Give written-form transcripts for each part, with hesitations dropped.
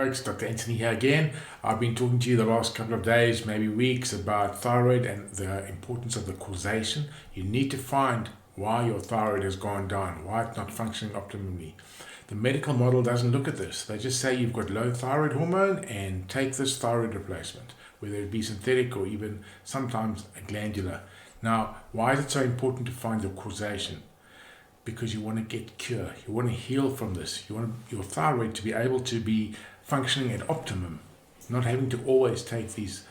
folks, Dr. Anthony here again. I've been talking to you the last couple of days, maybe weeks, about thyroid and the importance of the causation. You need to find why your thyroid has gone down, why it's not functioning optimally. The medical model doesn't look at this. They just say you've got low thyroid hormone and take this thyroid replacement, whether it be synthetic or even sometimes a glandular. Now, why is it so important to find the causation? Because you want to get cure, you want to heal from this. You want your thyroid to be able to be functioning at optimum, not having to always take these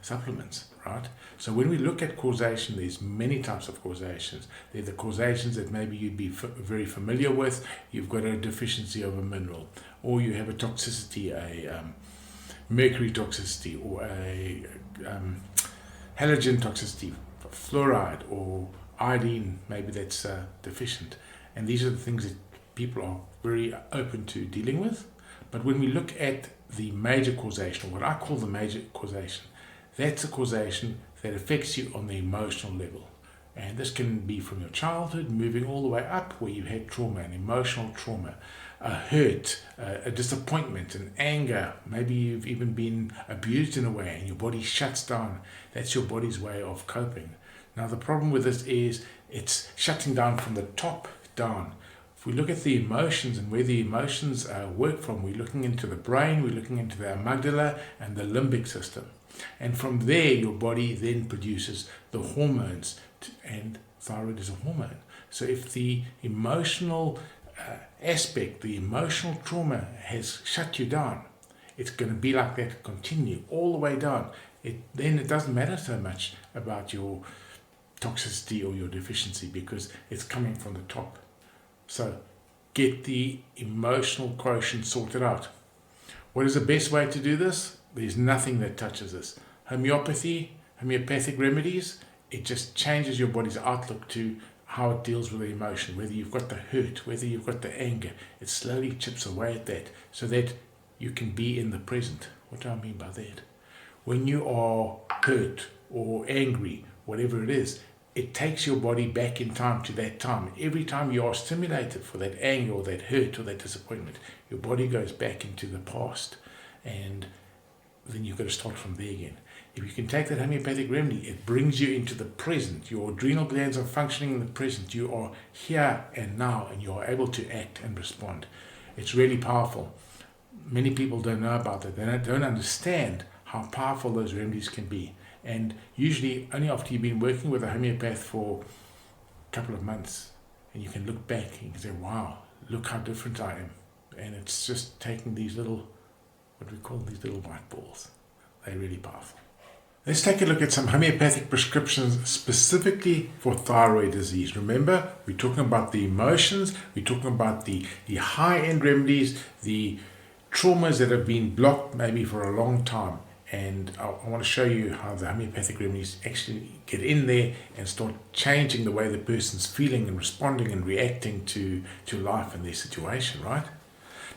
supplements, right? So when we look at causation, there's many types of causations. There are the causations that maybe you'd be very familiar with. You've got a deficiency of a mineral, or you have a toxicity, a mercury toxicity, or a halogen toxicity, fluoride, or iodine, maybe that's deficient. And these are the things that people are very open to dealing with. But when we look at the major causation, or what I call the major causation, that's a causation that affects you on the emotional level. And this can be from your childhood, moving all the way up, where you had trauma, an emotional trauma, a hurt, a disappointment, an anger. Maybe you've even been abused in a way and your body shuts down. That's your body's way of coping. Now the problem with this is it's shutting down from the top down. If we look at the emotions and where the emotions work from, we're looking into the brain, we're looking into the amygdala and the limbic system. And from there your body then produces the hormones, and thyroid is a hormone. So if the emotional aspect, the emotional trauma has shut you down, it's going to be like that, continue all the way down. Then it doesn't matter so much about your toxicity or your deficiency, because it's coming from the top. So get the emotional quotient sorted out. What is the best way to do this? There's nothing that touches this. Homeopathic remedies, it just changes your body's outlook to how it deals with the emotion. Whether you've got the hurt, whether you've got the anger, it slowly chips away at that so that you can be in the present. What do I mean by that? When you are hurt or angry, whatever it is, it takes your body back in time to that time. Every time you are stimulated for that anger or that hurt or that disappointment, your body goes back into the past, and then you've got to start from there again. If you can take that homeopathic remedy, it brings you into the present. Your adrenal glands are functioning in the present. You are here and now, and you are able to act and respond. It's really powerful. Many people don't know about that. They don't understand how powerful those remedies can be. And usually only after you've been working with a homeopath for a couple of months, and you can look back and you can say, wow, look how different I am. And it's just taking these little, what we call these little white balls. They're really powerful. Let's take a look at some homeopathic prescriptions specifically for thyroid disease. Remember, we're talking about the emotions, we're talking about the high-end remedies, the traumas that have been blocked maybe for a long time. And I want to show you how the homeopathic remedies actually get in there and start changing the way the person's feeling and responding and reacting to life and their situation, right?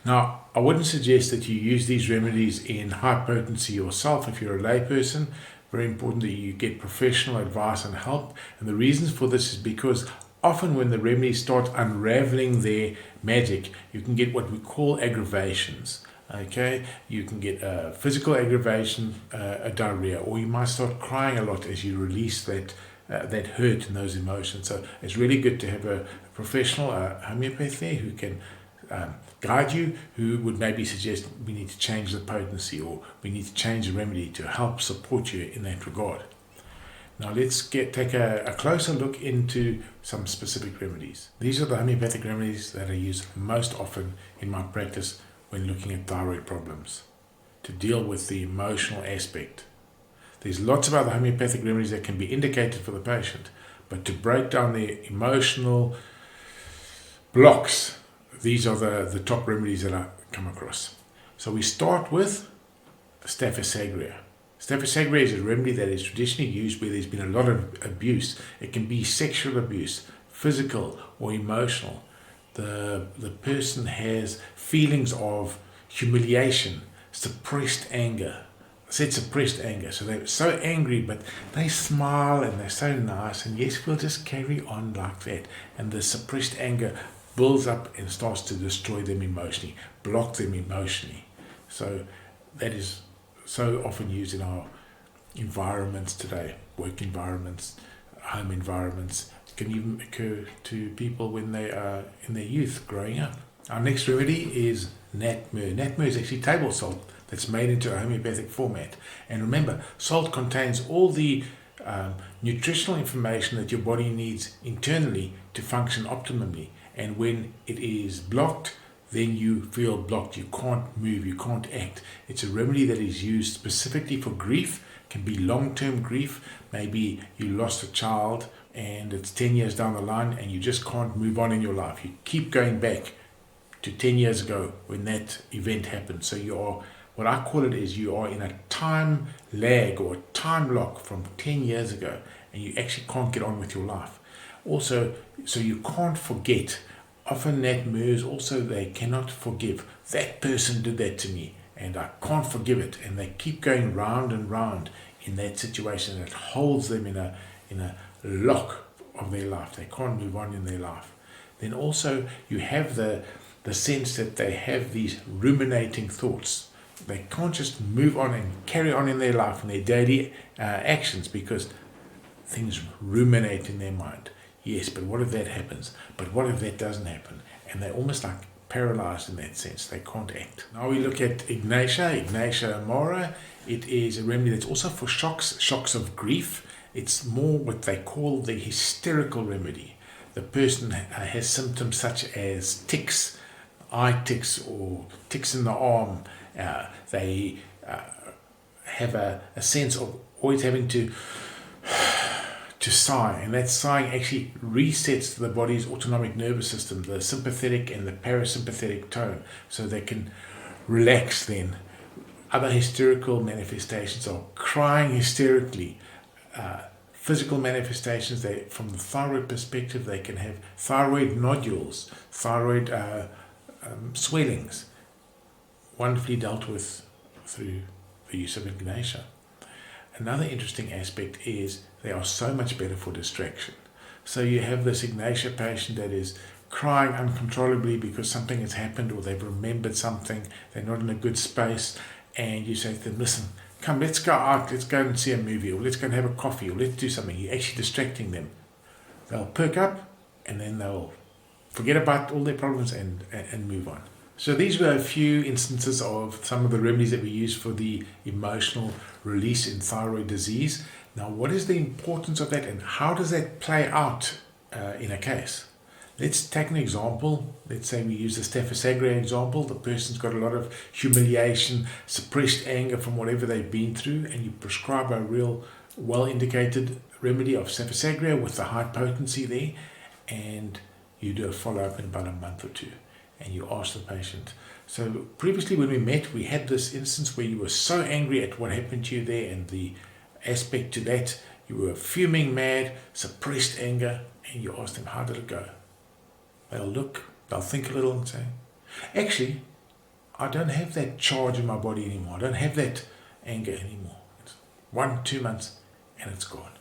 Now, I wouldn't suggest that you use these remedies in high potency yourself if you're a layperson. Very important that you get professional advice and help. And the reasons for this is because often when the remedies start unraveling their magic, you can get what we call aggravations. Okay, you can get a physical aggravation, a diarrhea, or you might start crying a lot as you release that hurt and those emotions. So it's really good to have a professional homeopath there who can guide you, who would maybe suggest we need to change the potency or we need to change the remedy to help support you in that regard. Now let's take a closer look into some specific remedies. These are the homeopathic remedies that I use most often in my practice when looking at thyroid problems, to deal with the emotional aspect. There's lots of other homeopathic remedies that can be indicated for the patient, but to break down the emotional blocks, these are the top remedies that I come across. So we start with Staphylos aureus. Staphylos aureus is a remedy that is traditionally used where there's been a lot of abuse. It can be sexual abuse, physical or emotional. The person has feelings of humiliation, suppressed anger. I said suppressed anger. So they're so angry, but they smile and they're so nice. And yes, we'll just carry on like that. And the suppressed anger builds up and starts to destroy them emotionally, block them emotionally. So that is so often used in our environments today, work environments, home environments. It can even occur to people when they are in their youth, growing up. Our next remedy is natmur. Natmur is actually table salt that's made into a homeopathic format. And remember, salt contains all the nutritional information that your body needs internally to function optimally. And when it is blocked, then you feel blocked. You can't move, you can't act. It's a remedy that is used specifically for grief. It can be long-term grief. Maybe you lost a child and it's 10 years down the line and you just can't move on in your life. You keep going back to 10 years ago when that event happened. So you are, what I call it is, you are in a time lag or a time lock from 10 years ago, and you actually can't get on with your life. Also, so you can't forget. Often natmurs also, they cannot forgive. That person did that to me and I can't forgive it. And they keep going round and round in that situation that holds them in a lock of their life. They can't move on in their life. Then also you have the sense that they have these ruminating thoughts. They can't just move on and carry on in their life and their daily actions because things ruminate in their mind. Yes, but what if that happens? But what if that doesn't happen? And they're almost like paralyzed in that sense. They can't act. Now we look at Ignatia amora. It is a remedy that's also for shocks of grief. It's more what they call the hysterical remedy. The person has symptoms such as tics, eye tics or tics in the arm. They have a sense of always having to sigh, and that sighing actually resets the body's autonomic nervous system, the sympathetic and the parasympathetic tone, so they can relax then. Other hysterical manifestations are crying hysterically. Physical manifestations, from the thyroid perspective, they can have thyroid nodules, thyroid swellings, wonderfully dealt with through the use of Ignatia. Another interesting aspect is they are so much better for distraction. So you have this Ignatia patient that is crying uncontrollably because something has happened or they've remembered something, they're not in a good space, and you say to them, listen, come, let's go out, let's go and see a movie, or let's go and have a coffee, or let's do something. You're actually distracting them. They'll perk up and then they'll forget about all their problems and move on. So these were a few instances of some of the remedies that we use for the emotional release in thyroid disease. Now, what is the importance of that and how does that play out in a case? Let's take an example. Let's say we use the Staphysagria example. The person's got a lot of humiliation, suppressed anger from whatever they've been through, and you prescribe a real well-indicated remedy of Staphysagria with the high potency there, and you do a follow-up in about a month or two. And you ask the patient. So previously when we met, we had this instance where you were so angry at what happened to you there and the aspect to that. You were fuming mad, suppressed anger, and you asked them, how did it go? They'll look, they'll think a little and say, actually, I don't have that charge in my body anymore. I don't have that anger anymore. It's 1-2 months and it's gone.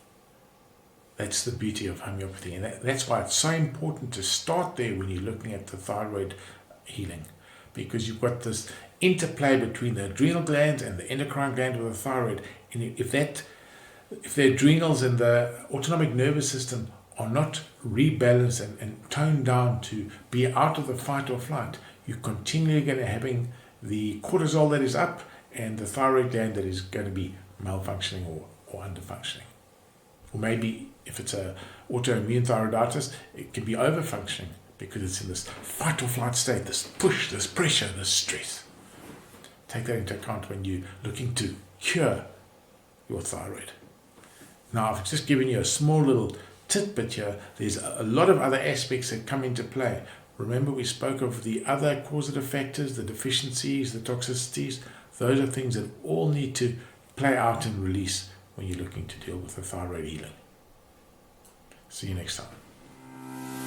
That's the beauty of homeopathy, and that's why it's so important to start there when you're looking at the thyroid healing, because you've got this interplay between the adrenal glands and the endocrine gland of the thyroid, and if the adrenals and the autonomic nervous system are not rebalanced and toned down to be out of the fight or flight, you're continually going to having the cortisol that is up and the thyroid gland that is going to be malfunctioning or underfunctioning. Or maybe if it's a autoimmune thyroiditis, it can be overfunctioning because it's in this fight or flight state, this push, this pressure, this stress. Take that into account when you're looking to cure your thyroid. Now, I've just given you a small little tidbit here. There's a lot of other aspects that come into play. Remember, we spoke of the other causative factors, the deficiencies, the toxicities. Those are things that all need to play out and release when you're looking to deal with the thyroid healing. See you next time.